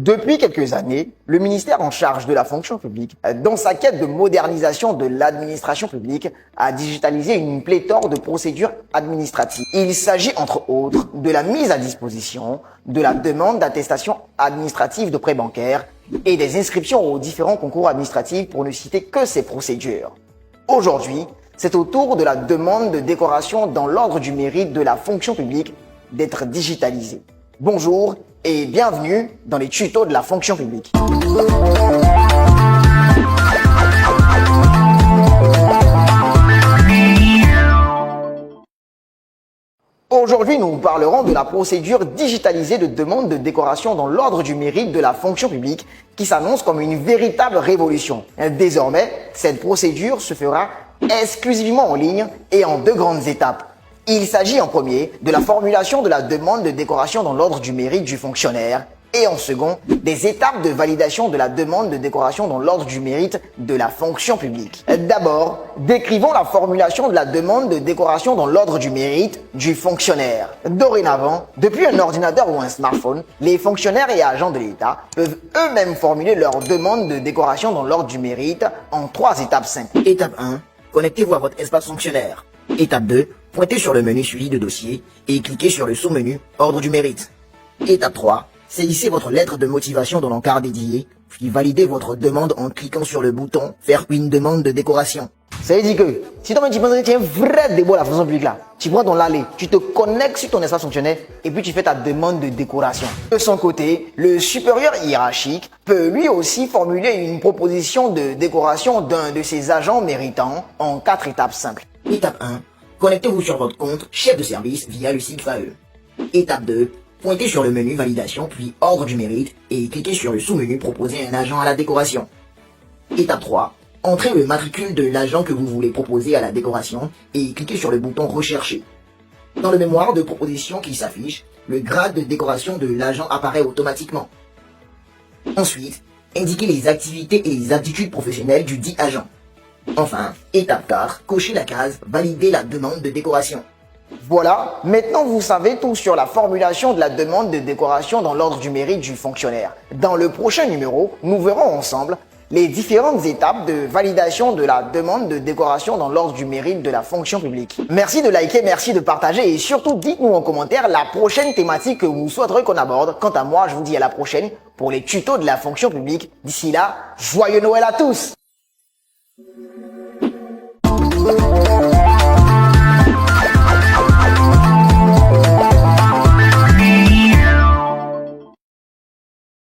Depuis quelques années, le ministère en charge de la fonction publique, dans sa quête de modernisation de l'administration publique, a digitalisé une pléthore de procédures administratives. Il s'agit entre autres de la mise à disposition de la demande d'attestation administrative de prêt bancaire et des inscriptions aux différents concours administratifs pour ne citer que ces procédures. Aujourd'hui, c'est au tour de la demande de décoration dans l'ordre du mérite de la fonction publique d'être digitalisée. Bonjour et bienvenue dans les tutos de la fonction publique. Aujourd'hui, nous parlerons de la procédure digitalisée de demande de décoration dans l'ordre du mérite de la fonction publique qui s'annonce comme une véritable révolution. Désormais, cette procédure se fera exclusivement en ligne et en deux grandes étapes. Il s'agit en premier de la formulation de la demande de décoration dans l'ordre du mérite du fonctionnaire et en second des étapes de validation de la demande de décoration dans l'ordre du mérite de la fonction publique. D'abord, décrivons la formulation de la demande de décoration dans l'ordre du mérite du fonctionnaire. Dorénavant, depuis un ordinateur ou un smartphone, les fonctionnaires et agents de l'État peuvent eux-mêmes formuler leur demande de décoration dans l'ordre du mérite en trois étapes simples. Étape 1. Connectez-vous à votre espace fonctionnaire. Étape 2. Pointez sur le menu suivi de dossier et cliquez sur le sous-menu Ordre du mérite. Étape 3. Saisissez votre lettre de motivation dans l'encart dédié, puis validez votre demande en cliquant sur le bouton Faire une demande de décoration. Ça veut dire que si toi tu penses que tu es un vrai débat à la fonction publique là, tu prends ton lalé, tu te connectes sur ton espace fonctionnaire et puis tu fais ta demande de décoration. De son côté, le supérieur hiérarchique peut lui aussi formuler une proposition de décoration d'un de ses agents méritants en 4 étapes simples. Étape 1. Connectez-vous sur votre compte chef de service via le site FAE. Étape 2. Pointez sur le menu validation puis ordre du mérite et cliquez sur le sous-menu proposer un agent à la décoration. Étape 3. Entrez le matricule de l'agent que vous voulez proposer à la décoration et cliquez sur le bouton rechercher. Dans le mémoire de proposition qui s'affiche, le grade de décoration de l'agent apparaît automatiquement. Ensuite, indiquez les activités et les aptitudes professionnelles du dit agent. Enfin, étape 4, cochez la case valider la demande de décoration. Voilà, maintenant vous savez tout sur la formulation de la demande de décoration dans l'ordre du mérite du fonctionnaire. Dans le prochain numéro, nous verrons ensemble les différentes étapes de validation de la demande de décoration dans l'ordre du mérite de la fonction publique. Merci de liker, merci de partager et surtout dites-nous en commentaire la prochaine thématique que vous souhaiterez qu'on aborde. Quant à moi, je vous dis à la prochaine pour les tutos de la fonction publique. D'ici là, joyeux Noël à tous!